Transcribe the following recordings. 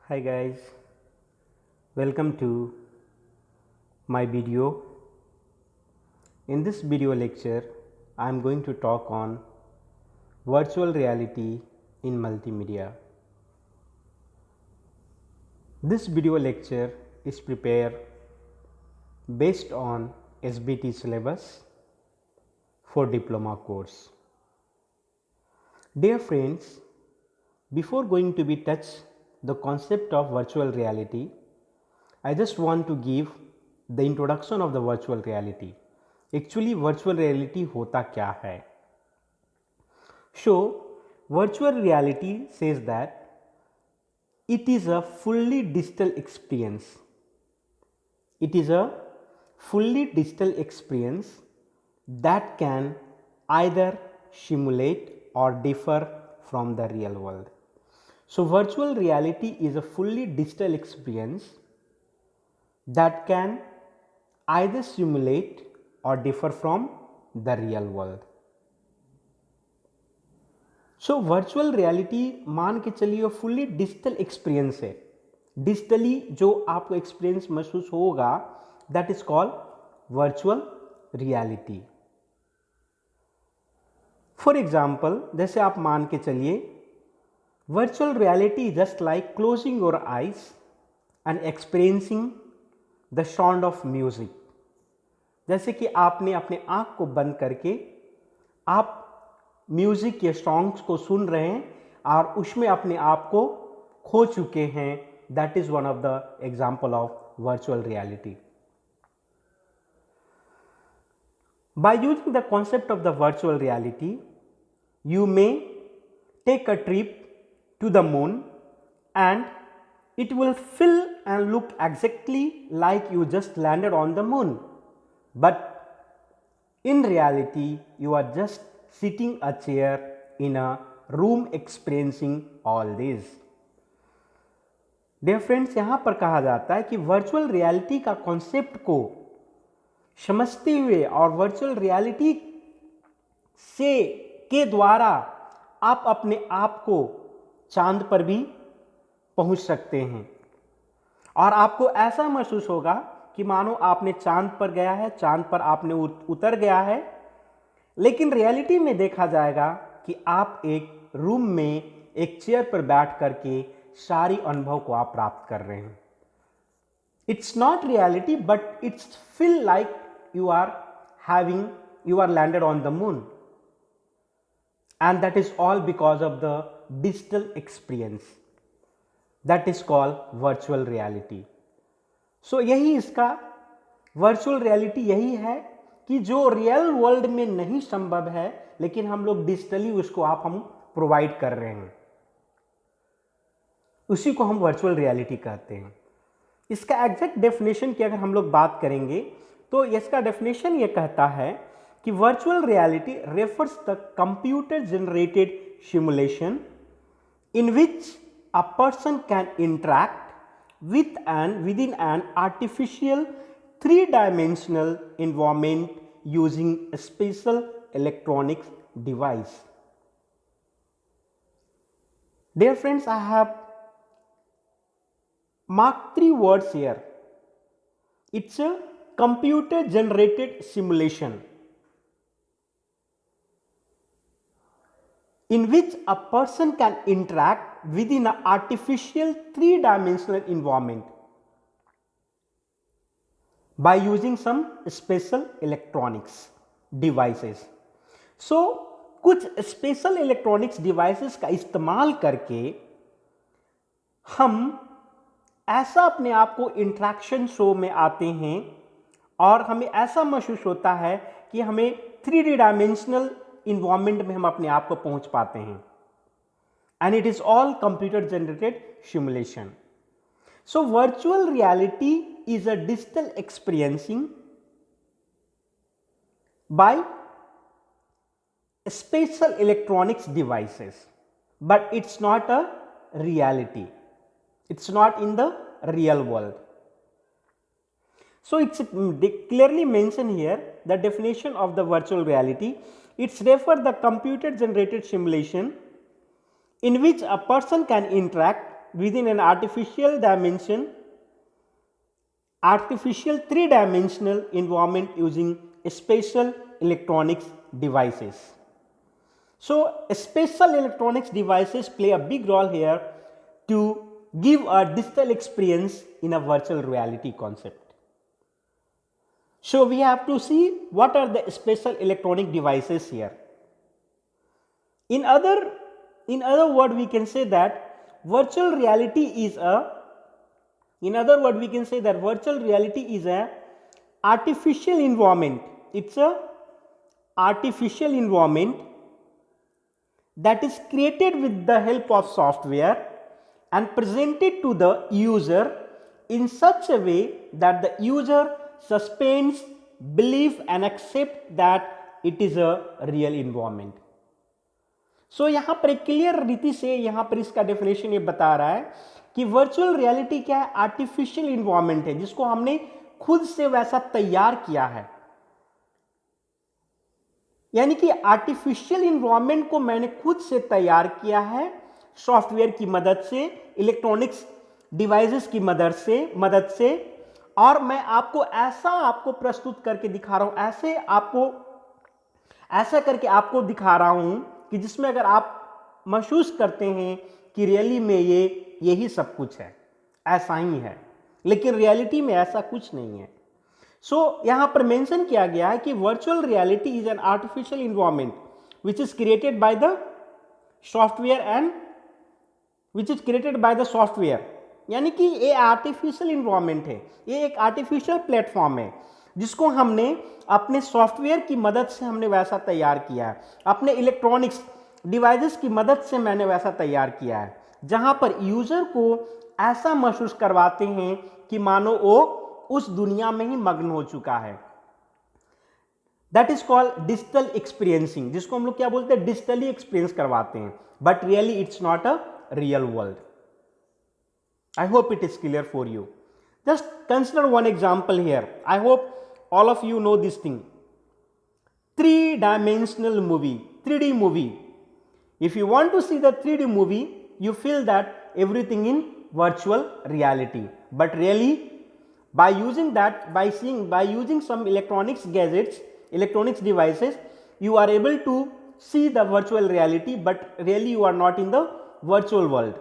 Hi guys, welcome to my video. In this video lecture, I am going to talk on virtual reality in multimedia. This video lecture is prepared based on SBT syllabus for diploma course. Dear friends, before going to be touch the concept of virtual reality, I just want to give the introduction of the virtual reality. Actually virtual reality होता क्या है? So virtual reality says that it is a fully digital experience. It is a fully digital experience that can either simulate or differ from the real world. So virtual reality is a fully digital experience that can either simulate or differ from the real world. So virtual reality मान के चलिए fully digital experience है. Digitally जो आपको experience महसूस होगा that is called virtual reality. For example जैसे आप मान के चलिए virtual reality just like closing your eyes and experiencing the sound of music. जैसे कि आपने अपने आँख को बंद करके आप म्यूजिक के सॉन्ग्स को सुन रहे हैं और उसमें अपने आप को खो चुके हैं. That is one of the example of virtual reality. Bye using the concept of the virtual reality you may take a trip to the moon and it will feel and look exactly like you just landed on the moon, but in reality you are just sitting a chair in a room experiencing all this. Dear friends, यहाँ पर कहा जाता है कि virtual reality का concept को समझते हुए और वर्चुअल रियलिटी से के द्वारा आप अपने आप को चांद पर भी पहुंच सकते हैं और आपको ऐसा महसूस होगा कि मानो आपने चांद पर गया है, चांद पर आपने उतर गया है, लेकिन रियलिटी में देखा जाएगा कि आप एक रूम में एक चेयर पर बैठ करके सारी अनुभव को आप प्राप्त कर रहे हैं. It's not reality but it's feel like you are landed on the moon. And that is all because of the digital experience that is called virtual reality. So यही इसका virtual reality यही है कि जो रियल वर्ल्ड में नहीं संभव है लेकिन हम लोग डिजिटली उसको हम प्रोवाइड कर रहे हैं, उसी को हम वर्चुअल रियलिटी कहते हैं. इसका एग्जैक्ट डेफिनेशन की अगर हम लोग बात करेंगे तो इसका डेफिनेशन ये कहता है कि virtual reality refers the computer generated simulation in which a person can interact within an artificial three-dimensional environment using a special electronics device. Dear friends, I have marked three words here. It's a computer generated simulation in which a person can interact within an artificial three-dimensional environment by using some special electronics devices. So कुछ special electronics devices का इस्तेमाल करके हम ऐसा अपने आप को interaction show में आते हैं और हमें ऐसा महसूस होता है कि हमें 3D डायमेंशनल इन्वायरमेंट में हम अपने आप को पहुंच पाते हैं. And it is all computer generated simulation. So virtual reality is a digital experiencing by special electronics devices, but it's not a reality. It's not in the real world. So it's clearly mentioned here the definition of the virtual reality. It's refer the computer generated simulation in which a person can interact within an artificial three-dimensional environment using special electronics devices. So special electronics devices play a big role here to give a digital experience in a virtual reality concept. So we have to see what are the special electronic devices here. In other word, we can say that virtual reality is a artificial environment. It's a artificial environment that is created with the help of software and presented to the user in such a way that the user suspends belief and accept that it is a real environment. सो यहाँ पर एक clear रीति से यहाँ पर इसका definition ये बता रहा है कि वर्चुअल रियलिटी क्या है, आर्टिफिशियल इन्वायरमेंट है जिसको हमने खुद से वैसा तैयार किया है। यानी कि आर्टिफिशियल इन्वायरमेंट को मैंने खुद से तैयार किया है सॉफ्टवेयर की मदद से, इलेक्ट्रॉनिक्स डिवाइसेस की मदद से और मैं आपको प्रस्तुत करके दिखा रहा हूं, ऐसा करके आपको दिखा रहा हूं कि जिसमें अगर आप महसूस करते हैं कि रियली में यही सब कुछ है, ऐसा ही है, लेकिन रियलिटी में ऐसा कुछ नहीं है। सो यहां पर मेंशन किया गया है कि virtual reality is an artificial environment which is created by the software यानी कि ये आर्टिफिशियल इन्वायरमेंट है, ये एक आर्टिफिशियल प्लेटफॉर्म है जिसको हमने अपने सॉफ्टवेयर की मदद से हमने वैसा तैयार किया है, अपने इलेक्ट्रॉनिक्स डिवाइसेस की मदद से मैंने वैसा तैयार किया है, जहां पर यूजर को ऐसा महसूस करवाते हैं कि मानो वो उस दुनिया में ही मग्न हो चुका है। That is called digital experiencing, जिसको हम लोग क्या बोलते हैं, डिजिटली एक्सपीरियंस करवाते हैं, but really it's not a real world. I hope it is clear for you. Just consider one example here, I hope all of you know this thing. 3-dimensional movie, 3D movie. If you want to see the 3D movie, you feel that everything in virtual reality, but really by using some electronics gadgets, electronics devices, you are able to see the virtual reality, but really you are not in the virtual world.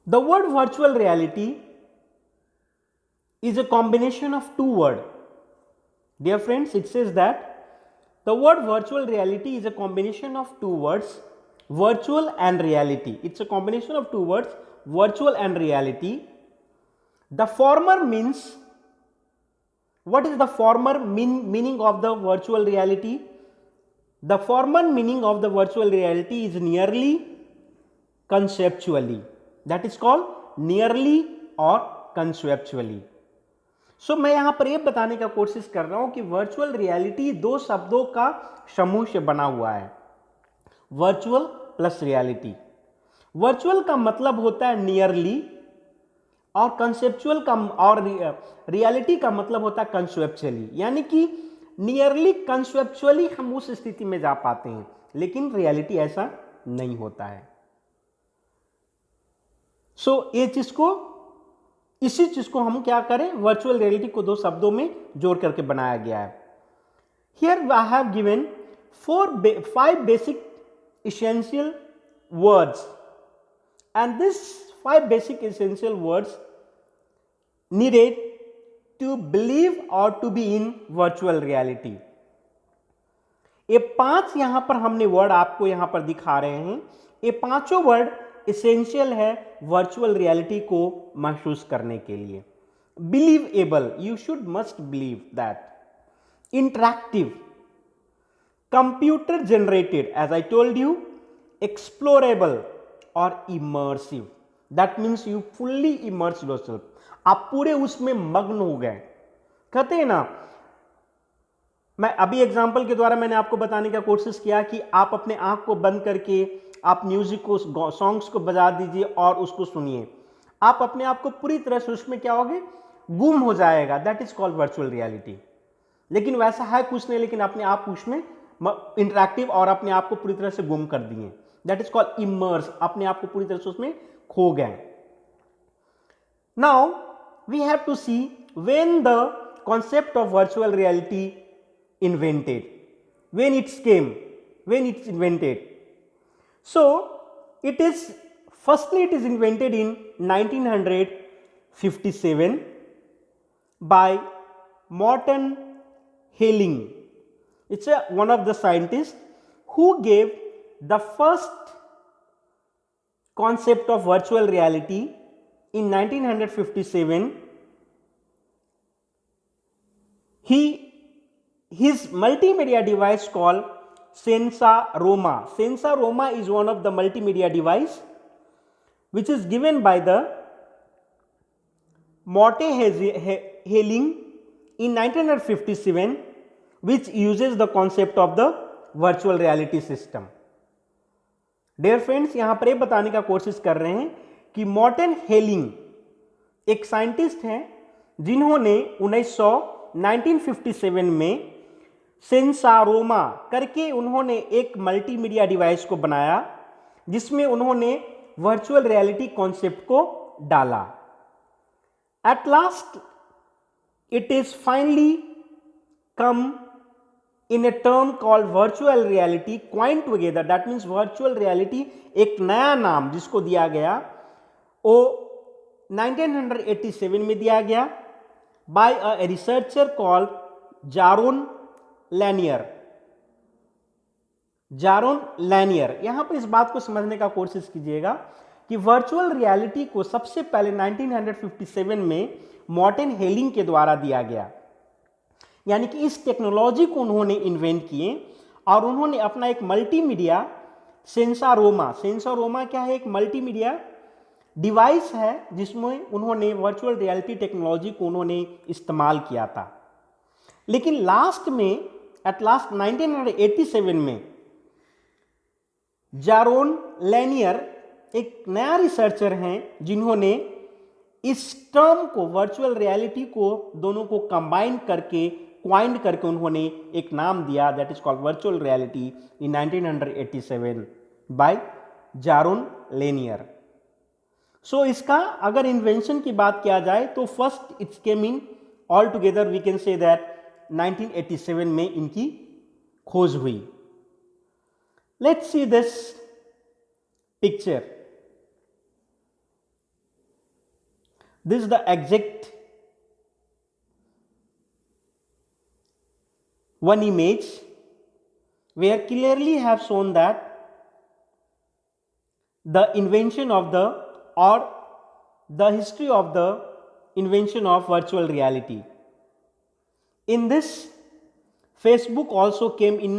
The word virtual reality is a combination of two words. Dear friends, it says that the word virtual reality is a combination of two words, virtual and reality. It's a combination of two words, virtual and reality. The former means, what is the former meaning of the virtual reality? The former meaning of the virtual reality is nearly conceptually. That is called nearly or conceptually. सो मैं यहां पर यह बताने का कोशिश कर रहा हूं कि वर्चुअल रियलिटी दो शब्दों का समूह से बना हुआ है, वर्चुअल प्लस रियलिटी। वर्चुअल का मतलब होता है नियरली और कंसेप्चुअल का, और रियलिटी का मतलब होता है कंसेप्चुअली। यानी कि नियरली कंसेप्चुअली हम उस स्थिति में जा पाते हैं, लेकिन रियलिटी ऐसा नहीं होता है। सो इसी चीज को हम क्या करें, वर्चुअल रियलिटी को दो शब्दों में जोड़ करके बनाया गया है। Here I have given 5 basic essential words, and this 5 basic essential words needed to believe or to be in virtual reality. ये 5 यहां पर हमने वर्ड आपको यहां पर दिखा रहे हैं, ये पांचों वर्ड इसेंशियल है वर्चुअल रियलिटी को महसूस करने के लिए। Believable, you should must believe that. Interactive, computer generated, as I told you, explorable और immersive. That means you fully immerse yourself, आप पूरे उसमें मग्न हो गए। कहते हैं ना, मैं अभी एग्जाम्पल के द्वारा मैंने आपको बताने का कोशिश किया कि आप अपने आंख को बंद करके आप म्यूजिक को, सॉन्ग्स को बजा दीजिए और उसको सुनिए, आप अपने आप को पूरी तरह से उसमें क्या होगे, गुम हो जाएगा। That is called virtual reality. लेकिन वैसा है कुछ नहीं, लेकिन अपने आप उसमें इंटरैक्टिव और अपने आप को पूरी तरह से गुम कर दिए। दैट इज कॉल्ड इमर्स, अपने आप को पूरी तरह से उसमें खो गए। Now we have to see when the concept of virtual reality invented, when it's invented. So it is invented in 1957 by Morton Helling. It's one of the scientists who gave the first concept of virtual reality in 1957. His multimedia device called Sensaroma. Sensaroma is one of the multimedia device which is given by the Morton Helling in 1957, which uses the concept of the virtual reality system. Dear friends, यहाँ पर ये बताने का कोशिश कर रहे हैं कि मॉर्टन हेलिंग एक साइंटिस्ट हैं जिन्होंने 1957 में सेंसारोमा करके उन्होंने एक मल्टीमीडिया डिवाइस को बनाया जिसमें उन्होंने वर्चुअल रियलिटी कॉन्सेप्ट को डाला। At last it is finally come in a term called virtual reality coin together, that means virtual reality एक नया नाम जिसको दिया गया वो 1987 में दिया गया by a researcher called Jaron Lanier. यहां पर इस बात को समझने का कोशिश कीजिएगा कि वर्चुअल रियलिटी को सबसे पहले 1957 में मॉर्टन हेलिंग के द्वारा दिया गया, यानी कि इस टेक्नोलॉजी को उन्होंने इन्वेंट किए और उन्होंने अपना एक मल्टीमीडिया सेंसारोमा क्या है, एक मल्टीमीडिया डिवाइस है जिसमें उन्होंने वर्चुअल रियलिटी टेक्नोलॉजी को उन्होंने इस्तेमाल किया था। लेकिन एट लास्ट 1987 में जारोन लैनियर एक नया रिसर्चर हैं जिन्होंने इस टर्म को वर्चुअल रियलिटी को दोनों को कंबाइन करके क्वाइंड करके उन्होंने एक नाम दिया, that is called virtual reality in 1987 by Jaron Lanier. So इसका अगर इन्वेंशन की बात किया जाए तो first it's came in all together we can say that 1987 में इनकी खोज हुई। Let's see this picture, this is the exact one image where clearly have shown that the invention of the or the history of the invention of virtual reality. In this, Facebook also came in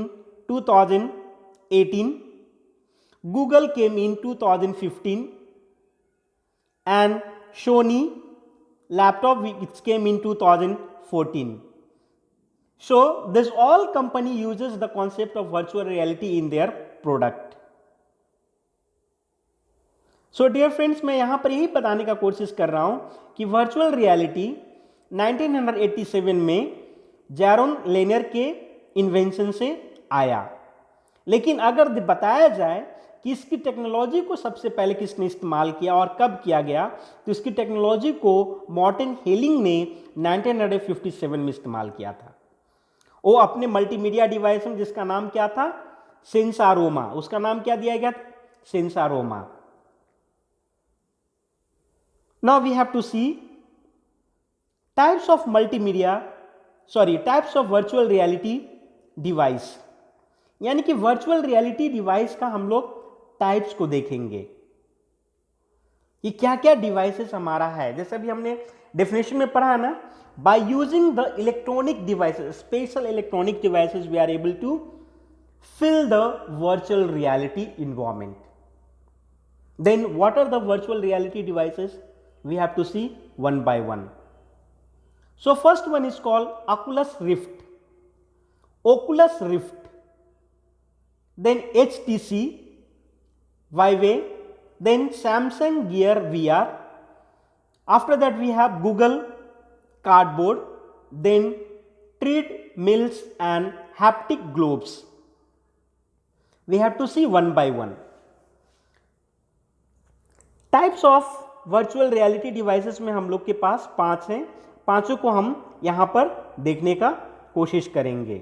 2018, Google came in 2015, and Sony laptop which came in 2014. So this all company uses the concept of virtual reality in their product. So dear friends, मैं यहाँ पर यही बताने का कोशिश कर रहा हूँ कि वर्चुअल रियलिटी 1987 में जारोन लैनियर के इन्वेंशन से आया। लेकिन अगर बताया जाए कि इसकी टेक्नोलॉजी को सबसे पहले किसने इस्तेमाल किया और कब किया गया, तो इसकी टेक्नोलॉजी को मॉर्टन हेलिंग ने 1957 में इस्तेमाल किया था। वो अपने मल्टीमीडिया डिवाइस में जिसका नाम क्या था, सेंसारोमा, उसका नाम क्या दिया गया, Sensorama. Now we have to see types of types of virtual reality device, यानी कि वर्चुअल रियलिटी डिवाइस का हम लोग टाइप्स को देखेंगे कि क्या क्या डिवाइसेस हमारा है। जैसे अभी हमने डेफिनेशन में पढ़ा ना, by using the electronic devices, special electronic devices, we are able to fill the virtual reality environment. Then what are the virtual reality devices? We have to see one by one. So first one is called Oculus Rift, then HTC Vive, then Samsung Gear VR. After that we have Google Cardboard, then treadmills and haptic globes. We have to see one by one. Types of virtual reality devices में हम लोग के पास 5 हैं, पांचों को हम यहां पर देखने का कोशिश करेंगे।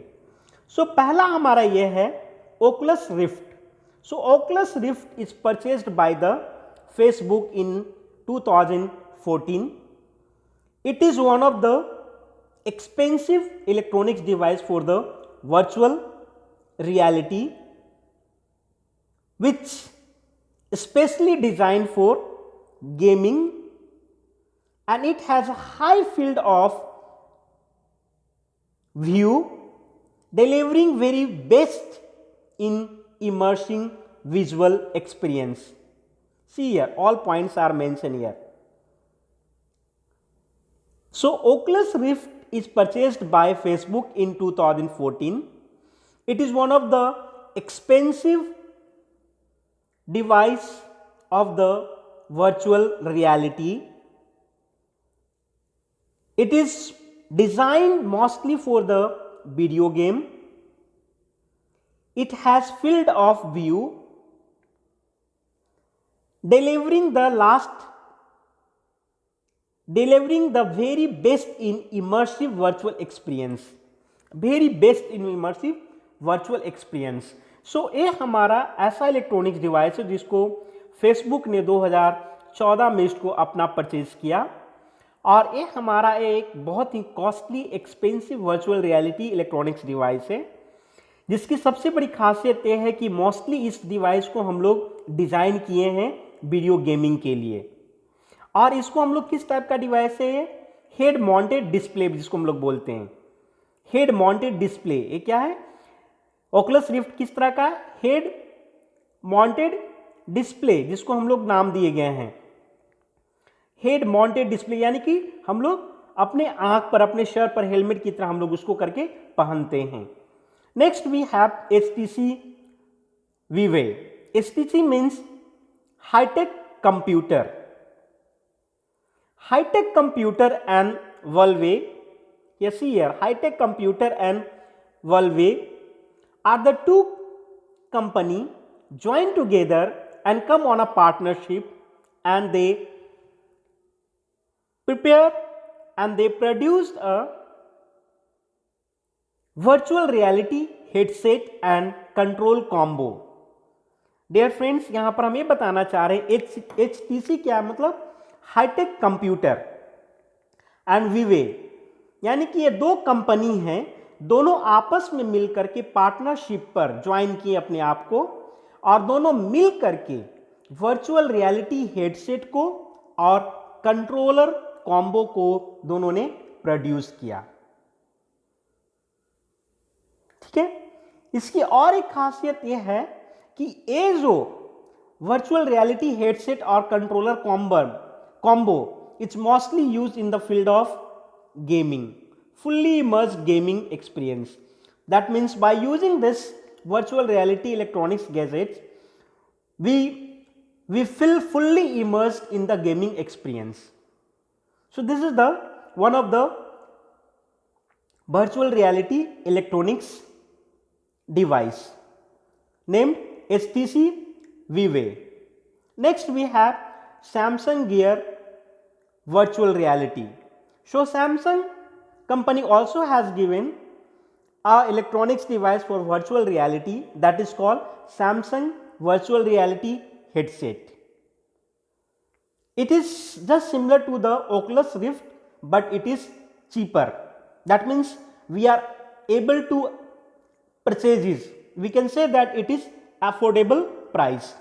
सो पहला हमारा यह है Oculus rift. So Oculus rift is purchased by the Facebook in 2014. It is one of the expensive electronics device for the virtual reality, which specially designed for gaming, and it has a high field of view, delivering very best in immersing visual experience. See here, all points are mentioned here. So Oculus Rift is purchased by Facebook in 2014. It is one of the expensive device of the virtual reality. It is designed mostly for the video game. It has field of view, delivering the very best in immersive virtual experience. Very best in immersive virtual experience. So ये हमारा ऐसा electronics device है जिसको Facebook ने 2014 में इसको अपना purchase किया, और ये हमारा एक बहुत ही costly expensive virtual reality electronics device है, जिसकी सबसे बड़ी खासियत यह है कि मोस्टली इस डिवाइस को हम लोग डिज़ाइन किए हैं वीडियो गेमिंग के लिए। और इसको हम लोग किस टाइप का डिवाइस है, हेड माउंटेड डिस्प्ले जिसको हम लोग बोलते हैं, हेड माउंटेड डिस्प्ले। ये क्या है, ओकुलस रिफ्ट किस तरह का, हेड माउंटेड डिस्प्ले, जिसको हम लोग नाम दिए गए हैं हेड माउंटेड डिस्प्ले, यानी कि हम लोग अपने आंख पर, अपने सर पर हेलमेट की तरह हम लोग उसको करके पहनते हैं। Next we have HTC Vive. HTC means high tech computer. High-tech computer and Valve, yes here, high-tech computer and Valve are the two company joined together and come on a partnership, and they prepare and they produced a virtual reality headset and control combo. Dear friends, यहाँ पर हम ये बताना चाह रहे हैं HTC क्या है, मतलब हाईटेक कंप्यूटर एंड विवे, यानी कि ये दो कंपनी हैं, दोनों आपस में मिलकर के पार्टनरशिप पर ज्वाइन किए अपने आप को, और दोनों मिल करके वर्चुअल रियलिटी हेडसेट को और कंट्रोलर कॉम्बो को दोनों ने प्रोड्यूस किया। ठीक है, इसकी और एक खासियत यह है कि ये जो वर्चुअल रियलिटी हेडसेट और controller combo, it's mostly used in the field of gaming, fully immersed gaming experience. That means by using this virtual reality electronics gadgets, we feel fully immersed in the gaming experience. So this is the one of the virtual reality electronics device named HTC Vive. Next we have Samsung Gear virtual reality. So Samsung company also has given a electronics device for virtual reality that is called Samsung virtual reality headset. It is just similar to the Oculus Rift, but it is cheaper. That means we are able to purchase it. We can say that it is affordable price.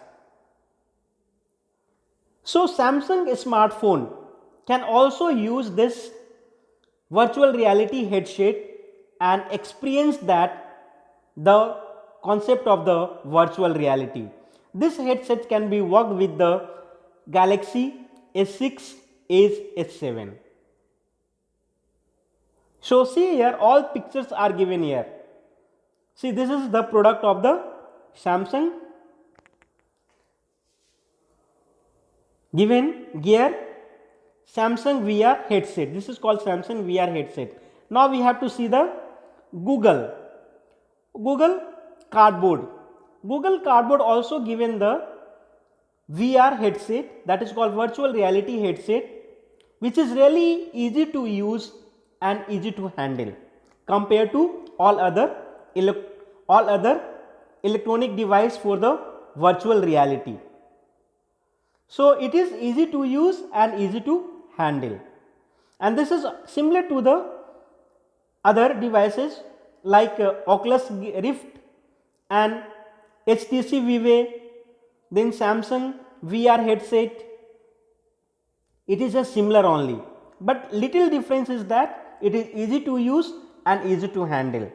So Samsung smartphone can also use this virtual reality headset and experience that the concept of the virtual reality. This headset can be worked with the Galaxy S6, Edge S7. So see here, all pictures are given here. See, this is the product of the Samsung given gear, Samsung VR headset. This is called Samsung VR headset. Now we have to see the Google Cardboard. Google Cardboard also given the VR headset, that is called virtual reality headset, which is really easy to use and easy to handle compared to all other electronic device for the virtual reality. So it is easy to use and easy to handle, and this is similar to the other devices like Oculus Rift and HTC Vive, then Samsung VR headset. It is just similar only, but little difference is that it is easy to use and easy to handle.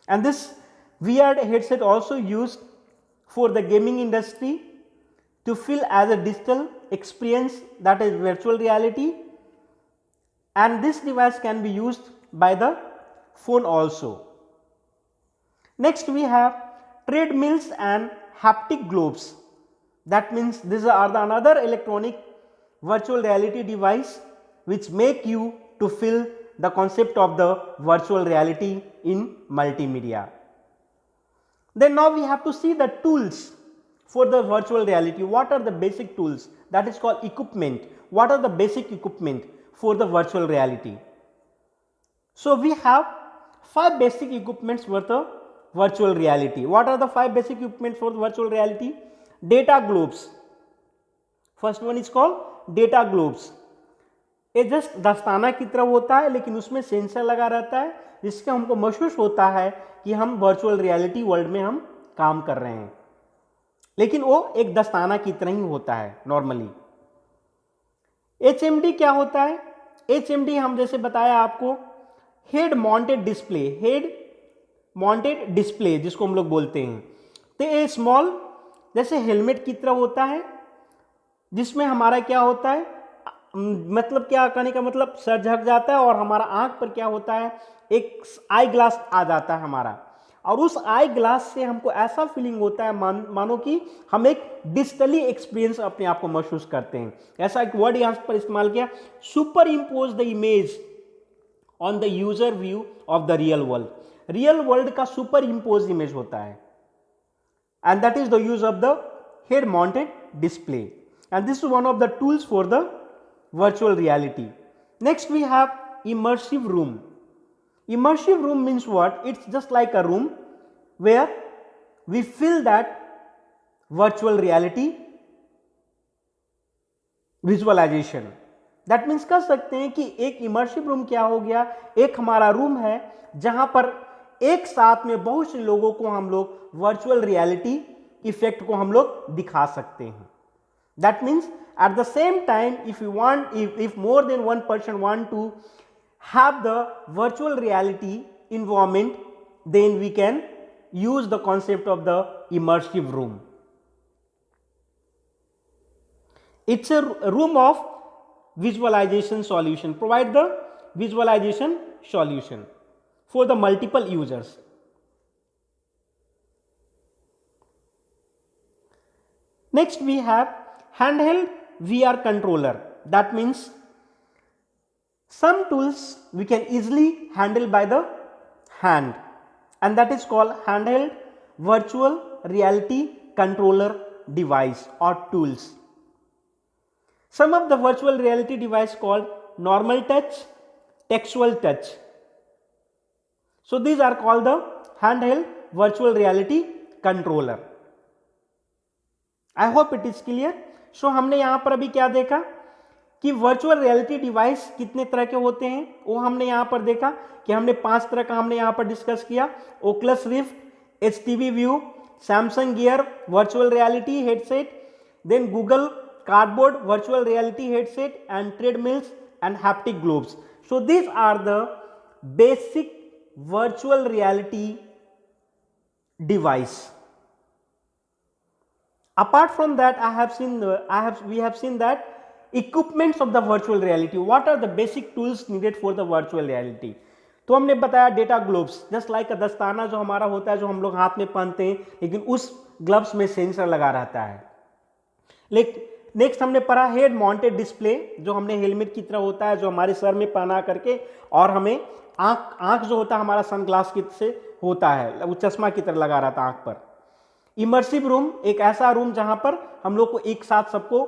And this VR headset also used for the gaming industry to feel as a digital experience, that is virtual reality, and this device can be used by the phone also. Next we have treadmills and haptic globes. That means these are the another electronic virtual reality device which make you to feel the concept of the virtual reality in multimedia. Then now we have to see the tools for the virtual reality. What are the basic tools? That is called equipment. What are the basic equipment for the virtual reality? So we have 5 basic equipments for the virtual reality. What are the 5 basic equipments for the virtual reality? Data globes. First one is called data globes. ये just दस्ताना की तरह होता है, लेकिन उसमें sensor लगा रहता है जिससे हमको महसूस होता है कि हम वर्चुअल रियलिटी वर्ल्ड में हम काम कर रहे हैं, लेकिन वो एक दस्ताना की तरह ही होता है नॉर्मली। HMD क्या होता है? HMD हम जैसे बताया आपको, हेड माउंटेड डिस्प्ले जिसको हम लोग बोलते हैं। तो ये स्मॉल जैसे हेलमेट की तरह होता है, जिसमें हमारा क्या होता है, मतलब क्या कहने का मतलब, सर झक जाता है और हमारा आंख पर क्या होता है, एक आई ग्लास आ जाता है हमारा, और उस आई ग्लास से हमको ऐसा फीलिंग होता है मानो कि हम एक डिजिटली एक्सपीरियंस अपने आप को महसूस करते हैं। ऐसा एक वर्ड यहाँ पर इस्तेमाल किया, super impose the image on the user view of the real world. Real world का सुपर इम्पोज इमेज होता है, and that is the use of the head mounted display, and this is one of the tools for the virtual reality. Next we have immersive room. Immersive room means what? It's just like a room where we feel that virtual reality visualization. That means कह सकते हैं कि एक immersive room क्या हो गया, एक हमारा रूम है जहां पर एक साथ में बहुत से लोगों को हम लोग वर्चुअल रियलिटी इफेक्ट को हम लोग दिखा सकते हैं। That means at the same time, if more than one person want to have the virtual reality environment, then we can use the concept of the immersive room. It's a room of visualization solution, provide the visualization solution for the multiple users. Next we have handheld VR controller. That means some tools we can easily handle by the hand, and that is called handheld virtual reality controller device or tools. Some of the virtual reality device called normal touch, textual touch. So these are called the handheld virtual reality controller. I hope it is clear. सो हमने यहाँ पर अभी क्या देखा कि virtual reality device कितने तरह के होते हैं, वो हमने यहाँ पर देखा कि हमने 5 तरह का हमने यहाँ पर डिस्कस किया। Oculus Rift, HTC Vive, Samsung Gear virtual reality headset, then Google Cardboard virtual reality headset, and treadmills and haptic gloves. So these are the basic virtual reality device. Apart from that, we have seen that equipments of the virtual reality. What are the basic tools needed for the virtual reality? तो हमने बताया data gloves, just like a दस्ताना जो हमारा होता है, जो हम लोग हाथ में पहनते हैं, लेकिन उस ग्लव्स में सेंसर लगा रहता है. नेक्स्ट हमने पढ़ा हेड माउंटेड डिस्प्ले, जो हमने हेलमेट की तरह होता है, जो हमारे सर में पहना करके और हमें आंख जो होता है हमारा सनग्लास की से होता है, वो चश्मा की तरह लगा रहता है आंख पर. इमर्सिव रूम एक ऐसा रूम जहां पर हम लोग को एक साथ सबको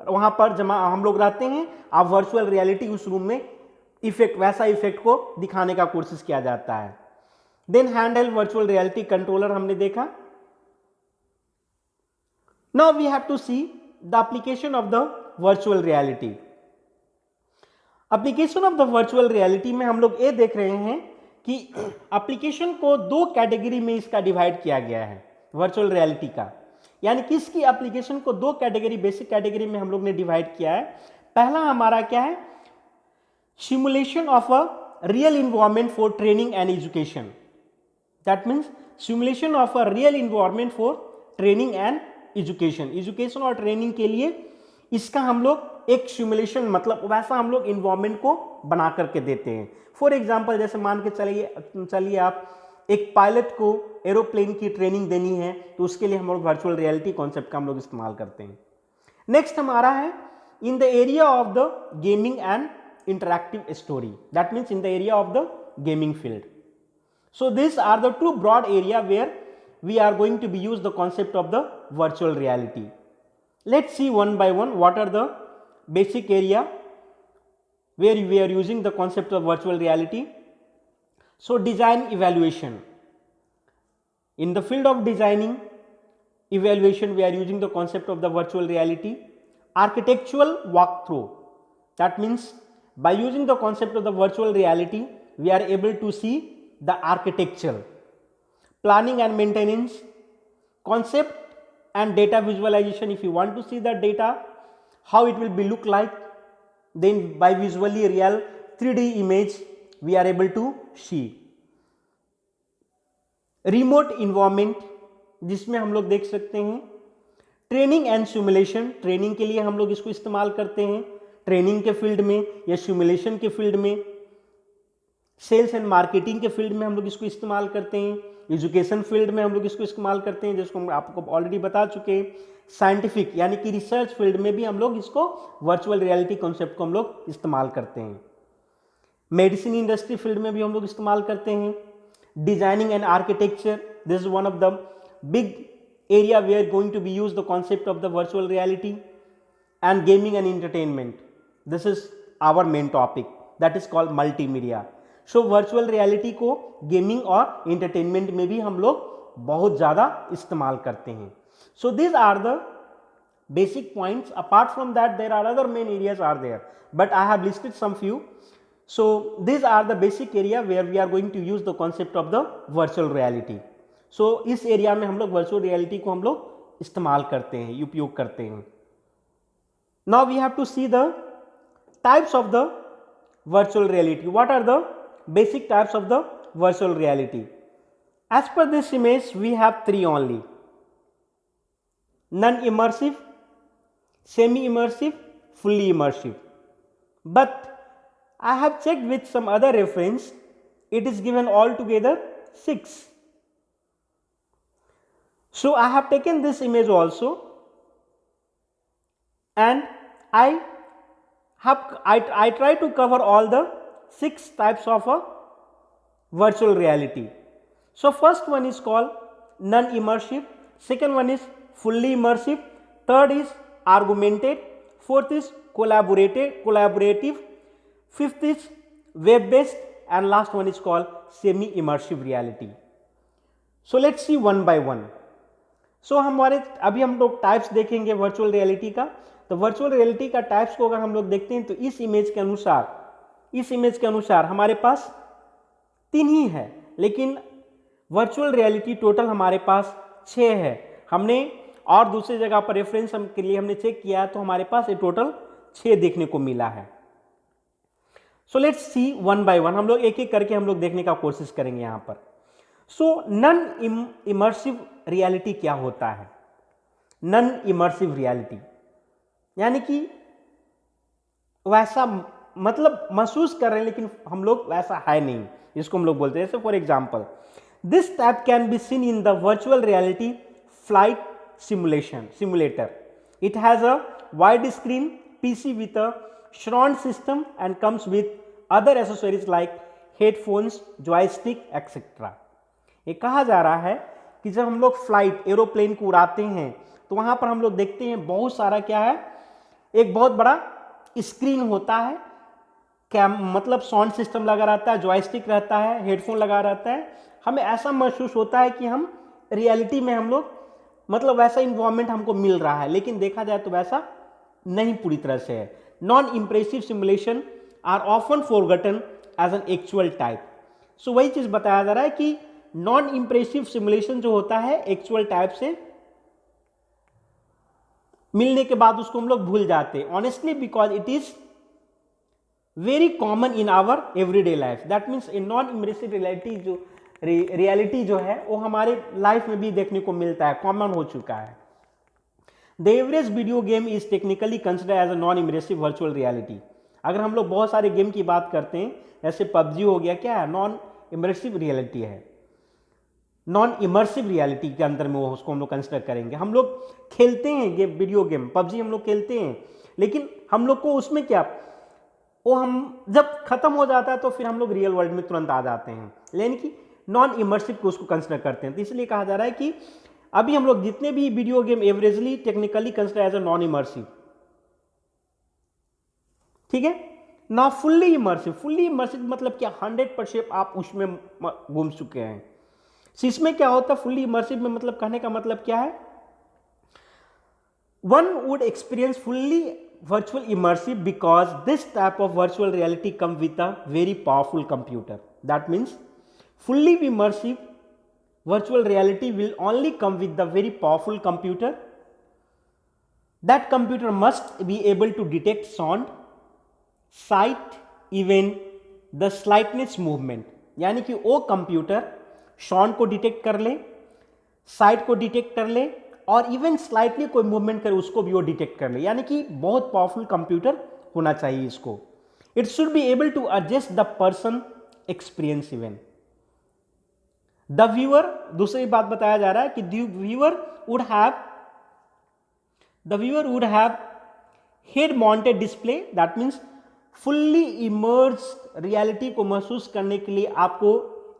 वहां पर जमा हम लोग रहते हैं, आप वर्चुअल रियलिटी उस रूम में इफेक्ट वैसा इफेक्ट को दिखाने का कोशिश किया जाता है। Then handheld virtual reality controller हमने देखा। Now we have to see the application of the virtual reality. Application of the virtual reality में हम लोग ये देख रहे हैं कि एप्लीकेशन को दो कैटेगरी में इसका डिवाइड किया गया है वर्चुअल रियलिटी का, यानी कि इसकी एप्लीकेशन को दो कैटेगरी, बेसिक कैटेगरी में हम लोग ने डिवाइड किया है। पहला हमारा क्या है, simulation of a real environment for training and education. That means simulation of a real environment for training and education. Education और ट्रेनिंग के लिए इसका हम लोग एक सिमुलेशन मतलब वैसा हम लोग इन्वायरमेंट को बना करके देते हैं। फॉर एग्जाम्पल जैसे मान के चलिए आप एक पायलट को एरोप्लेन की ट्रेनिंग देनी है, तो उसके लिए हम लोग वर्चुअल रियलिटी कॉन्सेप्ट का हम लोग इस्तेमाल करते हैं। नेक्स्ट हमारा है in the area of the gaming and interactive story, that means in the area of the gaming field. So this are the two broad area where we are going to be use the concept of the virtual reality. Let's see one by one what are the basic area where we are using the concept of virtual reality. So design evaluation. In the field of designing evaluation we are using the concept of the virtual reality. Architectural walkthrough, that means by using the concept of the virtual reality we are able to see the architecture. Planning and maintenance, concept and data visualization. If you want to see the data, how it will be look like, then by visually real 3D image we are able to see. Remote environment, जिसमें हम लोग देख सकते हैं training and simulation. Training के लिए हम लोग इसको इस्तेमाल करते हैं ट्रेनिंग के फील्ड में या सिमुलेशन के फील्ड में। सेल्स एंड मार्केटिंग के फील्ड में हम लोग इसको इस्तेमाल करते हैं। एजुकेशन फील्ड में हम लोग इसको इस्तेमाल करते हैं, जिसको हम आपको ऑलरेडी बता चुके हैं। साइंटिफिक यानी कि रिसर्च फील्ड में भी हम लोग इसको वर्चुअल रियलिटी कॉन्सेप्ट को हम लोग इस्तेमाल करते हैं। मेडिसिन इंडस्ट्री फील्ड में भी हम लोग इस्तेमाल करते हैं। Designing and architecture, this is one of the big area we are going to be use the concept of the virtual reality. And gaming and entertainment, this is our main topic, that is called multimedia. So virtual reality को gaming और entertainment में भी हम लोग बहुत ज़्यादा इस्तेमाल करते हैं। So this are the basic points. Apart from that there are other main areas are there, but I have listed some few. So this are the basic area where we are going to use the concept of the virtual reality. So इस area में हम लोग virtual reality को हम लोग इस्तेमाल करते हैं, उपयोग करते हैं। Now we have to see the types of the virtual reality. What are the basic types of the virtual reality? As per this image we have three only: non-immersive, semi-immersive, fully immersive. But I have checked with some other reference, it is given all together 6. So I have taken this image also, and I try to cover all the 6 types of a virtual reality. So first one is called non-immersive, second one is fully immersive, third is augmented, fourth is collaborative, fifth is web based, and last one is called semi-immersive reality. So let's see one by one. So अभी हम लोग types देखेंगे virtual reality का। तो virtual reality का types को अगर हम लोग देखते हैं तो इस इमेज के अनुसार हमारे पास 3 ही है, लेकिन वर्चुअल रियलिटी टोटल हमारे पास 6 है। हमने और दूसरी जगह पर रेफरेंस के लिए हमने चेक किया तो हमारे पास ये टोटल 6 देखने को मिला है। So let's see one by one, हम लोग एक एक करके हम लोग देखने का कोशिश करेंगे यहाँ पर। सो नॉन इमर्सिव रियलिटी क्या होता है? नॉन इमर्सिव रियलिटी यानी कि वैसा मतलब महसूस कर रहे हैं लेकिन हम लोग वैसा है नहीं, इसको हम लोग बोलते हैं। जैसे for example this type can be seen in the virtual reality flight simulator. It has a wide screen PC with a surround system and comes with other accessories like headphones, joystick, etc. ये कहा जा रहा है कि जब हम लोग flight aeroplane को उड़ाते हैं तो वहां पर हम लोग देखते हैं बहुत सारा क्या है, एक बहुत बड़ा स्क्रीन होता है, क्या मतलब साउंड सिस्टम लगा रहता है, जॉयस्टिक रहता है, हेडफोन लगा रहता है। हमें ऐसा महसूस होता है कि हम रियलिटी में हम लोग मतलब वैसा इन्वायरमेंट हमको मिल रहा है, लेकिन देखा जाए तो वैसा नहीं पूरी तरह से है। Non impressive simulation are often forgotten as an actual type. So वही चीज बताया जा रहा है कि नॉन इंप्रेसिव सिमुलेशन जो होता है एक्चुअल टाइप से मिलने के बाद उसको हम लोग भूल जाते हैं, honestly because it is very common in our everyday life. That means a non immersive reality जो है वो हमारे लाइफ में भी देखने को मिलता है, कॉमन हो चुका है। The average video game is technically consider as a non immersive virtual reality. अगर हम लोग बहुत सारे गेम की बात करते हैं, जैसे पबजी हो गया, क्या है, नॉन इमर्सिव रियलिटी है, नॉन इमर्सिव रियलिटी के अंदर में वो उसको हम लोग कंसिडर करेंगे। हम लोग खेलते हैं गेम, वीडियो गेम पबजी हम लोग खेलते हैं, लेकिन हम लोग को उसमें क्या, वो हम जब खत्म हो जाता है तो फिर हम लोग रियल वर्ल्ड में तुरंत आ जाते हैं, लेकिन कि नॉन इमर्सिव को उसको कंसिडर करते हैं। तो इसलिए कहा जा रहा है कि अभी हम लोग जितने भी video game averagely technically consider as a non immersive, ठीक है ना। फुल्ली इमर्सिव मतलब क्या, 100% आप उसमें घूम चुके हैं। इसमें क्या होता है फुल्ली इमर्सिव में, मतलब कहने का मतलब क्या है, one would experience fully virtual immersive because this type of virtual reality come with a very powerful computer. That means fully immersive virtual reality will only come with the very powerful computer. That computer must be able to detect sound, sight, even the slightest movement. यानी कि वो computer sound को detect कर ले, site को detect कर ले, और इवन स्लाइटली कोई मूवमेंट करे उसको भी वो डिटेक्ट कर ले। यानी कि बहुत पावरफुल कंप्यूटर होना चाहिए इसको। It should be able to adjust the person experience even the viewer. दूसरी बात बताया जा रहा है कि the viewer would have head mounted display. That means fully immersed reality को महसूस करने के लिए आपको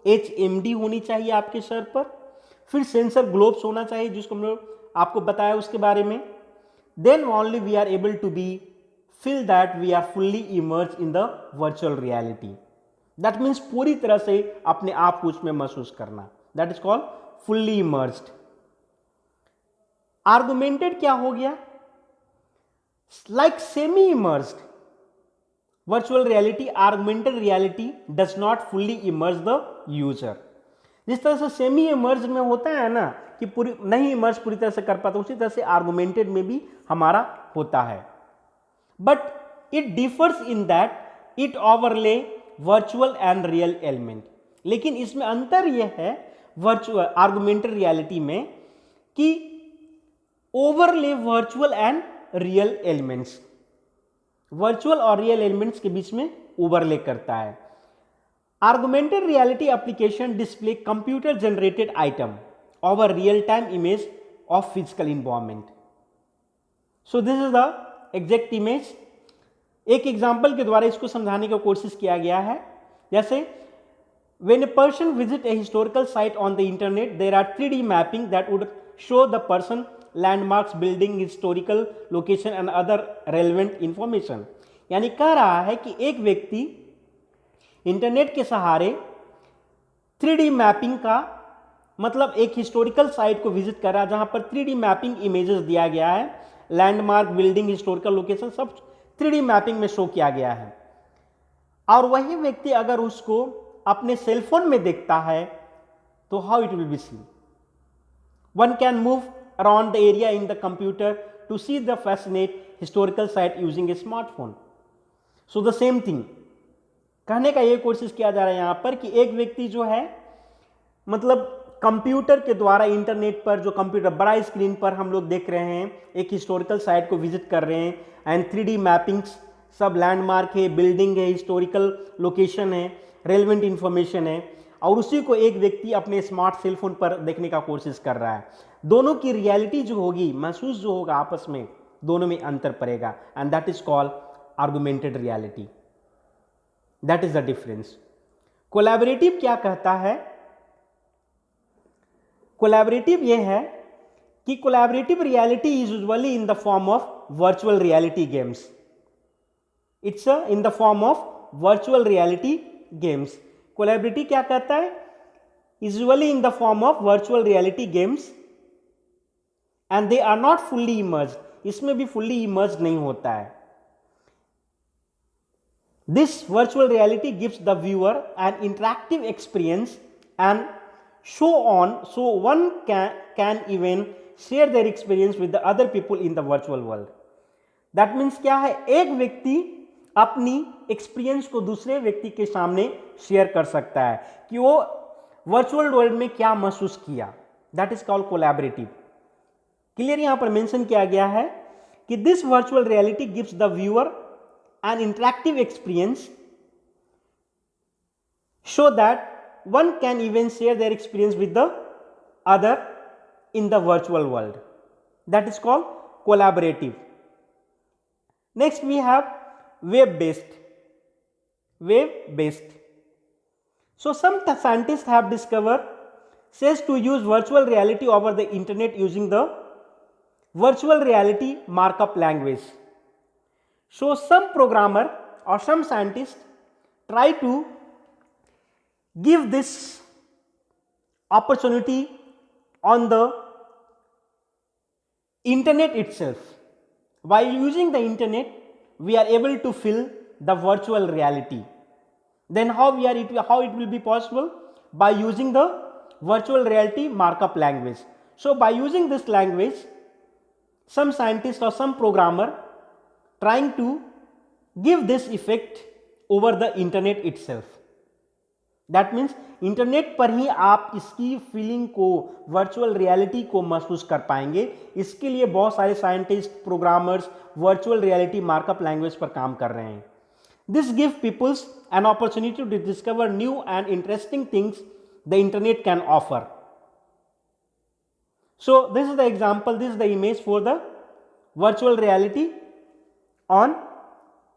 HMD होनी चाहिए आपके सर पर, फिर सेंसर ग्लोब्स होना चाहिए जिसको हम लोग आपको बताया उसके बारे में। Then only we are able to be feel that we are fully immerse in the virtual reality. That means पूरी तरह से अपने आप को उसमें महसूस करना, that is called fully immersed. Augmented क्या हो गया, like semi immersed virtual reality, augmented reality does not fully immerse the user. जिस तरह से सेमी इमर्ज में होता है ना कि पूरी नहीं इमर्ज पूरी तरह से कर पाता, उसी तरह से आर्गुमेंटेड में भी हमारा होता है। But it differs in that it overlay virtual and real element. लेकिन इसमें अंतर यह है वर्चुअल आर्गुमेंटेड रियलिटी में कि overlay virtual and real elements, virtual और रियल एलिमेंट्स के बीच में ओवरले करता है। Augmented reality application display computer generated item over real time image of physical environment. So this is the exact image. एक example के द्वारा इसको समझाने की कोशिश किया गया है। जैसे when a person visit a historical site on the internet, there are 3D mapping that would show the person landmarks, building, historical location and other relevant information. यानी कह रहा है कि एक व्यक्ति इंटरनेट के सहारे 3D मैपिंग का मतलब एक हिस्टोरिकल साइट को विजिट कर रहा है जहां पर 3D मैपिंग इमेजेस दिया गया है, लैंडमार्क, बिल्डिंग, हिस्टोरिकल लोकेशन सब 3D मैपिंग में शो किया गया है। और वही व्यक्ति अगर उसको अपने सेलफोन में देखता है तो how it will be seen. One can move around the area in the computer to see the fascinate historical site using a smartphone. So the same thing कहने का ये कोशिश किया जा रहा है यहां पर कि एक व्यक्ति जो है मतलब कंप्यूटर के द्वारा इंटरनेट पर जो कंप्यूटर बड़ा स्क्रीन पर हम लोग देख रहे हैं, एक हिस्टोरिकल साइट को विजिट कर रहे हैं एंड 3D मैपिंग्स सब लैंडमार्क है, बिल्डिंग है, हिस्टोरिकल लोकेशन है, रेलेवेंट इंफॉर्मेशन है, और उसी को एक व्यक्ति अपने स्मार्ट सेलफोन पर देखने का कोशिश कर रहा है। दोनों की रियलिटी जो होगी, महसूस जो होगा आपस में, दोनों में अंतर पड़ेगा and that is called augmented reality. That is the difference. Collaborative क्या कहता है, कोलैबोरेटिव ये है कि collaborative reality is usually in the form of virtual reality games. It's in the form of virtual reality games. Collaborative क्या कहता है? Usually in the form of virtual reality games and they are not fully immersed. इसमें भी fully emerged नहीं होता है. This virtual reality gives the viewer an interactive experience and so one can even share their experience with the other people in the virtual world. That means क्या है? एक व्यक्ति अपनी एक्सपीरियंस को दूसरे व्यक्ति के सामने शेयर कर सकता है कि वो वर्चुअल वर्ल्ड में क्या महसूस किया. That is called collaborative. Clear यहां पर मेंशन किया गया है कि this virtual reality gives the viewer an interactive experience so that one can even share their experience with the other in the virtual world. That is called collaborative. Next we have web-based. So some scientists have discovered says to use virtual reality over the internet using the virtual reality markup language. So some programmer or some scientist try to give this opportunity on the internet itself. While using the internet, we are able to feel the virtual reality. Then how it will be possible? By using the virtual reality markup language. So by using this language, some scientist or some programmer trying to give this effect over the internet itself. That means internet पर ही आप इसकी feeling को, virtual reality को महसूस कर पाएंगे. इसके लिए बहुत सारे scientist, programmers virtual reality markup language पर काम कर रहे हैं. This give peoples an opportunity to discover new and interesting things the internet can offer. So this is the example, this is the image for the virtual reality on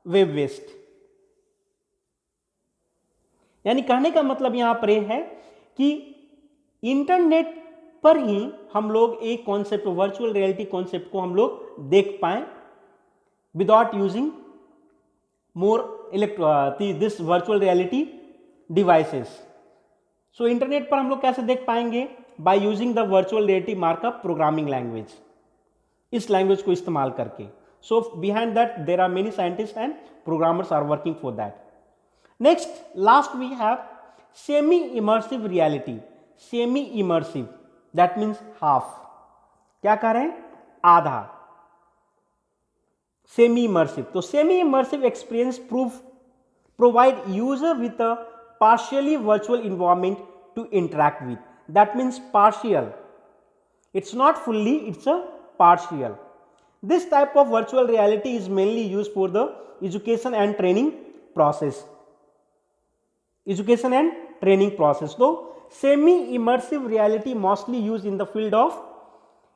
web based. यानी कहने का मतलब यहां पर यह है कि internet पर ही हम लोग एक कॉन्सेप्ट, वर्चुअल रियलिटी कॉन्सेप्ट को हम लोग देख पाए without using more this virtual reality devices. So internet पर हम लोग कैसे देख पाएंगे? Bye using the virtual reality markup programming language. इस लैंग्वेज को इस्तेमाल करके. So behind that there are many scientists and programmers are working for that. Next, last we have semi-immersive reality. Semi-immersive, that means half. क्या कह रहे हैं? आधा. Semi-immersive. तो semi-immersive experience provide user with a partially virtual environment to interact with. That means partial. It's not fully, it's a partial. This type of virtual reality is mainly used for the education and training process. So semi-immersive reality mostly used in the field of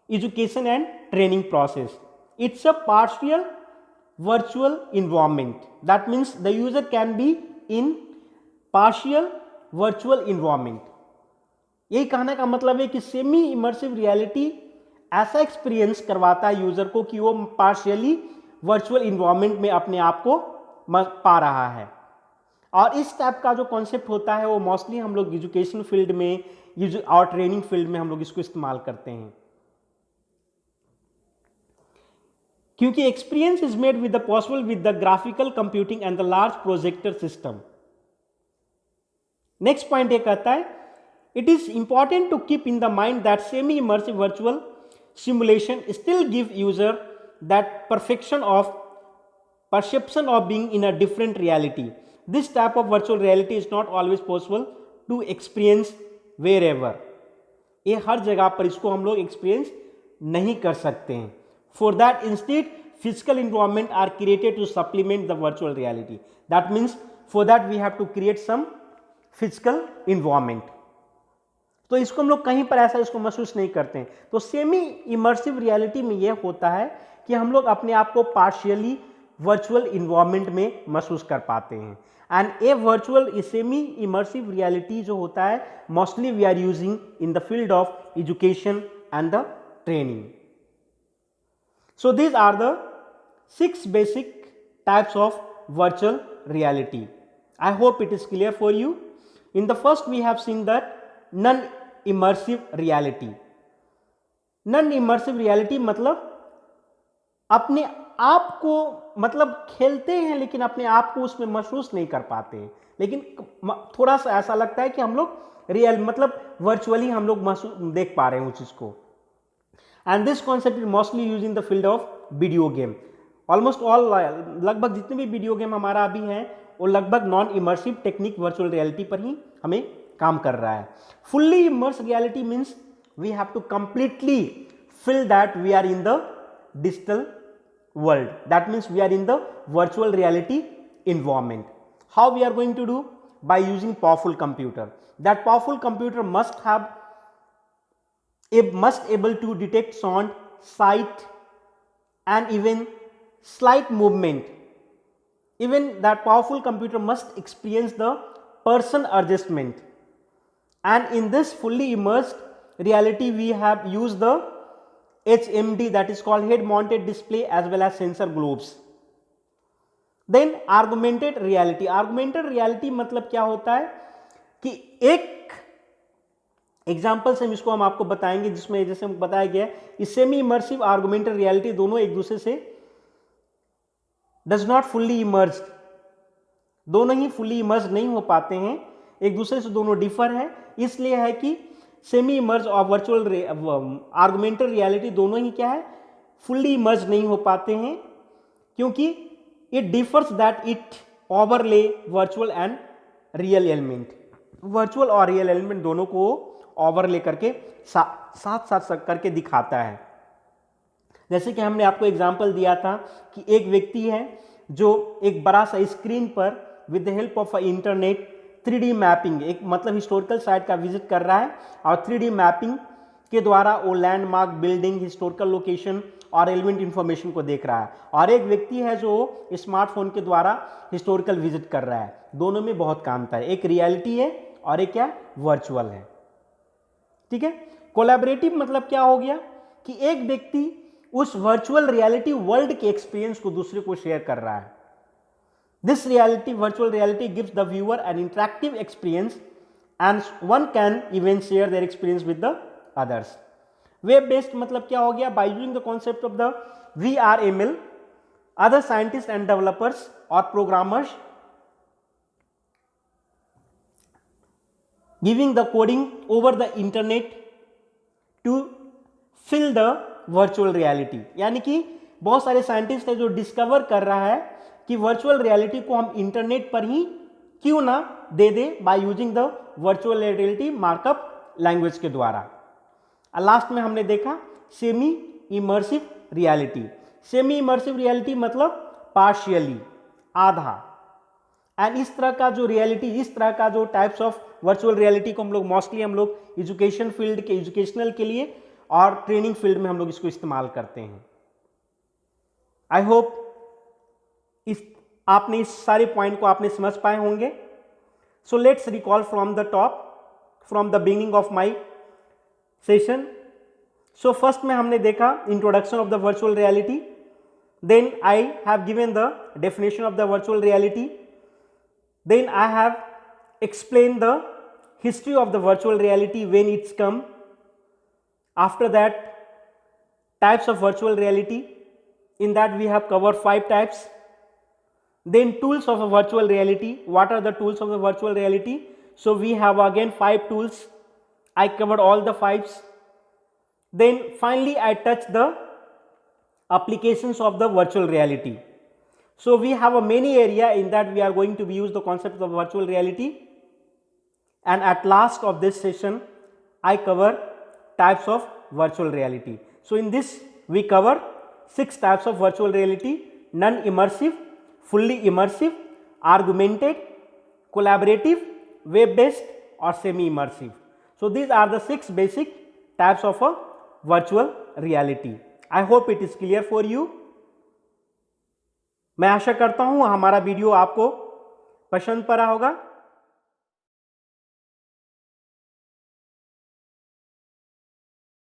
education and training process. It's a partial virtual environment. That means the user can be in partial virtual environment. यही कहने का मतलब है कि semi immersive reality ऐसा experience करवाता है user को कि वो पार्शियली वर्चुअल इन्वायरमेंट में अपने आप को पा रहा है. और इस टाइप का जो कॉन्सेप्ट होता है वो मोस्टली हम लोग एजुकेशन फील्ड में और ट्रेनिंग फील्ड में हम लोग इसको इस्तेमाल करते हैं, क्योंकि experience is made with the possible with the graphical computing and the large projector system. Next point ये कहता है, it is important to keep in the mind that semi immersive virtual simulation still give user that perception of being in a different reality. This type of virtual reality is not always possible to experience wherever. ये हर जगह पर इसको हम लोग experience नहीं कर सकते हैं. For that instead physical environment are created to supplement the virtual reality. That means for that we have to create some physical environment. तो इसको हम लोग कहीं पर ऐसा इसको महसूस नहीं करते हैं. तो सेमी इमर्सिव रियलिटी में यह होता है कि हम लोग अपने आप को पार्शियली वर्चुअल इन्वायरमेंट में महसूस कर पाते हैं। And a virtual semi immersive reality जो होता है mostly we are using in the field of education and the training. So these are the 6 basic types of virtual reality. I hope it is clear for you. In the first we have seen that non-immersive reality. Non-immersive reality मतलब अपने आप को मतलब खेलते हैं लेकिन अपने आप को उसमें महसूस नहीं कर पाते हैं, लेकिन थोड़ा सा ऐसा लगता है कि हम लोग रियल मतलब वर्चुअली हम लोग महसूस देख पा रहे हैं उस चीज को। And this concept is mostly use in the field of video game. Almost all लगभग जितने भी वीडियो गेम हमारा अभी है वो लगभग non immersive technique virtual reality पर ही हमें काम कर रहा है। Fully immerse reality means we have to completely feel that we are in the digital world. That means we are in the virtual reality environment. How we are going to do? By using powerful computer. That powerful computer must able to detect sound, sight and even slight movement. Even that powerful computer must experience the person adjustment. And in this fully immersed reality we have used the HMD, that is called head mounted display, as well as sensor globes. Then augmented reality. Augmented reality मतलब क्या होता है कि एक example से इसको हम आपको बताएंगे जिसमें जैसे बताया गया है सेमी इमर्सिव आर्गुमेंटेड रियलिटी दोनों एक दूसरे से डज नॉट फुल्ली इमर्स्ड, दोनों ही फुल्ली इमर्ज नहीं हो पाते हैं, एक दूसरे से दोनों डिफर है। इसलिए है कि सेमी इमर्ज और वर्चुअल आर्गुमेंटेड रियलिटी दोनों ही क्या है फुल्ली इमर्ज नहीं हो पाते हैं, क्योंकि it differs that it overlay virtual and real element. Virtual और रियल एलिमेंट दोनों को ओवरले करके साथ साथ करके दिखाता है। जैसे कि हमने आपको एग्जांपल दिया था कि एक व्यक्ति है जो एक बड़ा सा स्क्रीन पर with the help of internet 3D mapping एक मतलब हिस्टोरिकल साइट का विजिट कर रहा है और 3D मैपिंग के द्वारा वो लैंडमार्क, बिल्डिंग, हिस्टोरिकल लोकेशन और एलिमेंट इंफॉर्मेशन को देख रहा है। और एक व्यक्ति है जो स्मार्टफोन के द्वारा हिस्टोरिकल विजिट कर रहा है। दोनों में बहुत का अंतर है, एक रियलिटी है और एक क्या वर्चुअल है। ठीक है। कोलैबोरेटिव मतलब क्या हो गया कि एक व्यक्ति उस वर्चुअल रियलिटी वर्ल्ड के एक्सपीरियंस को दूसरे को शेयर कर रहा है। This reality, virtual reality, gives the viewer an interactive experience and one can even share their experience with the others. Web based मतलब क्या हो गया? By using the concept of the VRML, other scientists and developers or programmers giving the coding over the internet to fill the virtual reality. यानी कि बहुत सारे scientist है जो डिस्कवर कर रहा है कि वर्चुअल रियलिटी को हम इंटरनेट पर ही क्यों ना दे दे by using the virtual reality markup language के द्वारा। लास्ट में हमने देखा semi immersive reality. Semi immersive reality मतलब पार्शियली, आधा। एंड इस तरह का जो रियलिटी, इस तरह का जो टाइप्स ऑफ वर्चुअल रियलिटी को हम लोग मोस्टली हम लोग एजुकेशन फील्ड के एजुकेशनल के लिए और ट्रेनिंग फील्ड में हम लोग इसको इस्तेमाल करते हैं। आई होप आपने इस सारे पॉइंट को आपने समझ पाए होंगे। So let's recall from the top, from the beginning of my session. So first में हमने देखा introduction of the virtual reality, then I have given the definition of the virtual reality, then I have explain the history of the virtual reality when it's come, after that types of virtual reality, in that we have covered 5 types. Then tools of a virtual reality. What are the tools of the virtual reality? So we have again 5 tools. I covered all the 5s. Then finally I touched the applications of the virtual reality. So we have a many area in that we are going to use the concept of virtual reality. And at last of this session I cover types of virtual reality. So in this we cover 6 types of virtual reality: non-immersive, fully immersive, augmented, collaborative, web-based or semi-immersive. So these are the 6 basic types of a virtual reality. I hope it is clear for you. मैं आशा करता हूं हमारा video आपको पसंद पड़ा होगा।